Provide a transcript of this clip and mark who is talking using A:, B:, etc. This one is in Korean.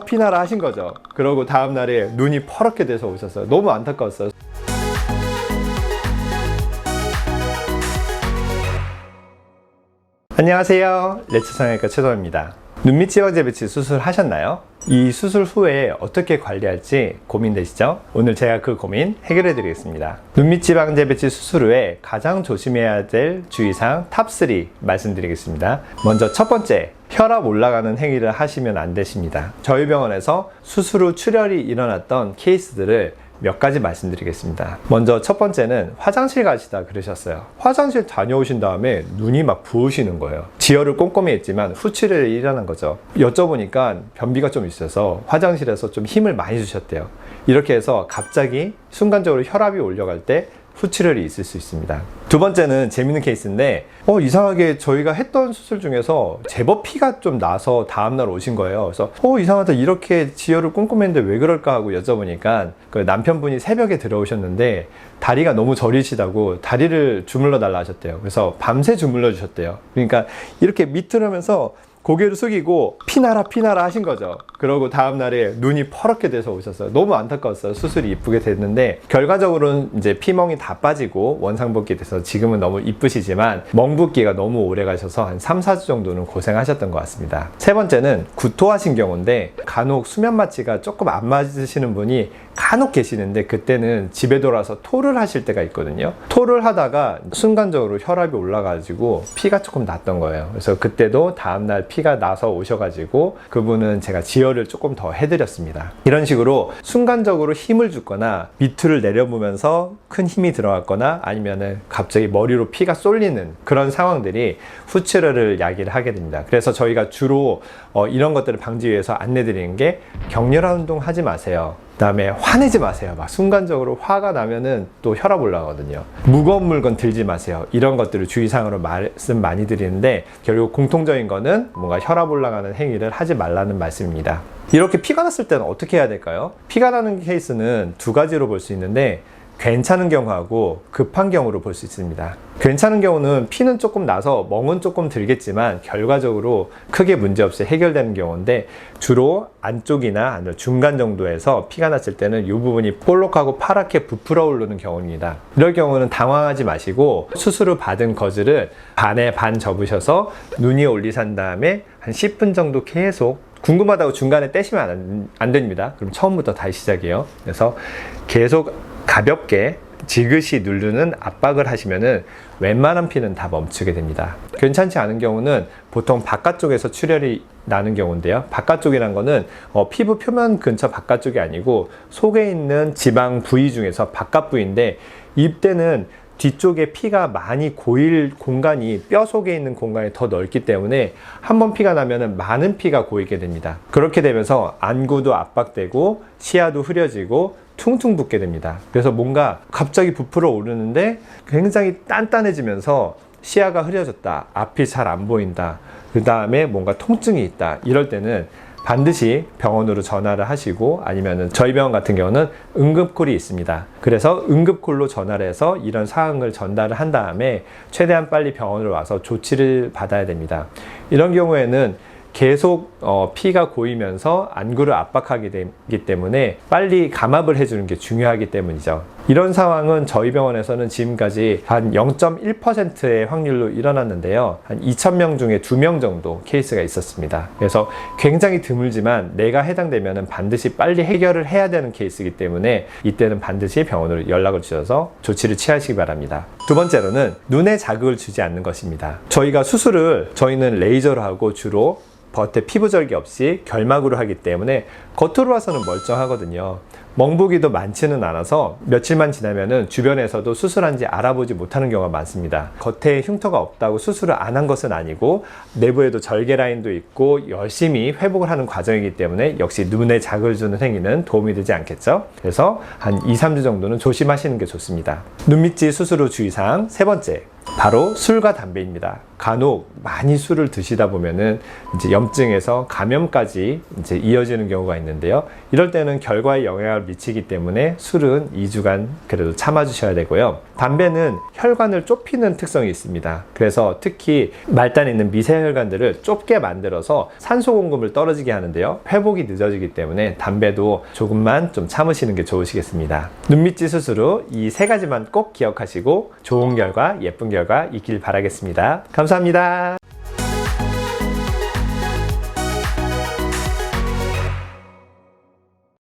A: 피나라 하신 거죠. 그러고 다음날에 눈이 퍼렇게 돼서 오셨어요. 너무 안타까웠어요. 안녕하세요, 레츠성형외과 최동입니다. 눈밑 지방 재배치 수술 하셨나요? 이 수술 후에 어떻게 관리할지 고민되시죠? 오늘 제가 그 고민 해결해 드리겠습니다. 눈밑 지방 재배치 수술 후에 가장 조심해야 될 주의사항 탑3 말씀드리겠습니다. 먼저 첫 번째, 혈압 올라가는 행위를 하시면 안 되십니다. 저희 병원에서 수술 후 출혈이 일어났던 케이스들을 몇 가지 말씀드리겠습니다. 먼저 첫 번째는 화장실 가시다 그러셨어요. 화장실 다녀오신 다음에 눈이 막 부으시는 거예요. 지혈을 꼼꼼히 했지만 후출혈이 일어난 거죠. 여쭤보니까 변비가 좀 있어서 화장실에서 좀 힘을 많이 주셨대요. 이렇게 해서 갑자기 순간적으로 혈압이 올라갈 때 후출혈이 있을 수 있습니다. 두 번째는 재밌는 케이스인데 이상하게 저희가 했던 수술 중에서 제법 피가 좀 나서 다음날 오신 거예요. 그래서 이상하다, 이렇게 지혈을 꼼꼼했는데 왜 그럴까 하고 여쭤보니까 그 남편분이 새벽에 들어오셨는데 다리가 너무 저리시다고 다리를 주물러 달라 하셨대요. 그래서 밤새 주물러 주셨대요. 그러니까 이렇게 밑을 하면서 고개를 숙이고 피나라 하신 거죠. 그러고 다음날에 눈이 퍼렇게 돼서 오셨어요. 너무 안타까웠어요. 수술이 이쁘게 됐는데 결과적으로는 이제 피멍이 다 빠지고 원상복귀 돼서 지금은 너무 이쁘시지만 멍붓기가 너무 오래 가셔서 한 3, 4주 정도는 고생하셨던 것 같습니다. 세 번째는 구토하신 경우인데 간혹 수면 마취가 조금 안 맞으시는 분이 간혹 계시는데 그때는 집에 돌아서 토를 하실 때가 있거든요. 토를 하다가 순간적으로 혈압이 올라가지고 피가 조금 났던 거예요. 그래서 그때도 다음날 피가 나서 오셔가지고 그분은 제가 지혈을 조금 더 해드렸습니다. 이런 식으로 순간적으로 힘을 주거나 밑을 내려보면서 큰 힘이 들어갔거나 아니면은 갑자기 머리로 피가 쏠리는 그런 상황들이 후출혈을 야기를 하게 됩니다. 그래서 저희가 주로 이런 것들을 방지 위해서 안내드리는 게 격렬한 운동 하지 마세요. 그 다음에 화내지 마세요. 막 순간적으로 화가 나면은 또 혈압 올라가거든요. 무거운 물건 들지 마세요. 이런 것들을 주의사항으로 말씀 많이 드리는데 결국 공통적인 거는 뭔가 혈압 올라가는 행위를 하지 말라는 말씀입니다. 이렇게 피가 났을 때는 어떻게 해야 될까요? 피가 나는 케이스는 두 가지로 볼 수 있는데 괜찮은 경우하고 급한 경우로 볼 수 있습니다. 괜찮은 경우는 피는 조금 나서 멍은 조금 들겠지만 결과적으로 크게 문제없이 해결되는 경우인데 주로 안쪽이나 아니면 중간 정도에서 피가 났을 때는 이 부분이 볼록하고 파랗게 부풀어 오르는 경우입니다. 이럴 경우는 당황하지 마시고 수술 후 받은 거즈를 반에 반 접으셔서 눈 위에 올리신 다음에 한 10분 정도 계속 궁금하다고 중간에 떼시면 안 됩니다. 그럼 처음부터 다시 시작이에요. 그래서 계속 가볍게 지그시 누르는 압박을 하시면은 웬만한 피는 다 멈추게 됩니다. 괜찮지 않은 경우는 보통 바깥쪽에서 출혈이 나는 경우인데요. 바깥쪽이란 거는 피부 표면 근처 바깥쪽이 아니고 속에 있는 지방 부위 중에서 바깥 부위인데 이때는 뒤쪽에 피가 많이 고일 공간이 뼈 속에 있는 공간이 더 넓기 때문에 한번 피가 나면은 많은 피가 고이게 됩니다. 그렇게 되면서 안구도 압박되고 시야도 흐려지고 퉁퉁 붓게 됩니다. 그래서 뭔가 갑자기 부풀어 오르는데 굉장히 단단해지면서 시야가 흐려졌다, 앞이 잘 안 보인다, 그 다음에 뭔가 통증이 있다, 이럴 때는 반드시 병원으로 전화를 하시고 아니면은 저희 병원 같은 경우는 응급콜이 있습니다. 그래서 응급콜로 전화를 해서 이런 사항을 전달을 한 다음에 최대한 빨리 병원으로 와서 조치를 받아야 됩니다. 이런 경우에는 계속 피가 고이면서 안구를 압박하게 되기 때문에 빨리 감압을 해주는 게 중요하기 때문이죠. 이런 상황은 저희 병원에서는 지금까지 한 0.1%의 확률로 일어났는데요. 한 2,000명 중에 2명 정도 케이스가 있었습니다. 그래서 굉장히 드물지만 내가 해당되면 반드시 빨리 해결을 해야 되는 케이스이기 때문에 이때는 반드시 병원으로 연락을 주셔서 조치를 취하시기 바랍니다. 두 번째로는 눈에 자극을 주지 않는 것입니다. 저희는 레이저로 하고 주로 겉에 피부절개 없이 결막으로 하기 때문에 겉으로 와서는 멀쩡하거든요. 멍부기도 많지는 않아서 며칠만 지나면은 주변에서도 수술한지 알아보지 못하는 경우가 많습니다. 겉에 흉터가 없다고 수술을 안 한 것은 아니고 내부에도 절개 라인도 있고 열심히 회복을 하는 과정이기 때문에 역시 눈에 자극을 주는 행위는 도움이 되지 않겠죠. 그래서 한 2, 3주 정도는 조심하시는 게 좋습니다. 눈밑지 수술 후 주의사항 세 번째, 바로 술과 담배입니다. 간혹 많이 술을 드시다 보면은 이제 염증에서 감염까지 이제 이어지는 경우가 있는데요. 이럴 때는 결과에 영향을 미치기 때문에 술은 2주간 그래도 참아주셔야 되고요. 담배는 혈관을 좁히는 특성이 있습니다. 그래서 특히 말단에 있는 미세혈관들을 좁게 만들어서 산소 공급을 떨어지게 하는데요. 회복이 늦어지기 때문에 담배도 조금만 좀 참으시는 게 좋으시겠습니다. 눈밑지 수술 후 이 세 가지만 꼭 기억하시고 좋은 결과, 예쁜 결과 있길 바라겠습니다. 감사합니다.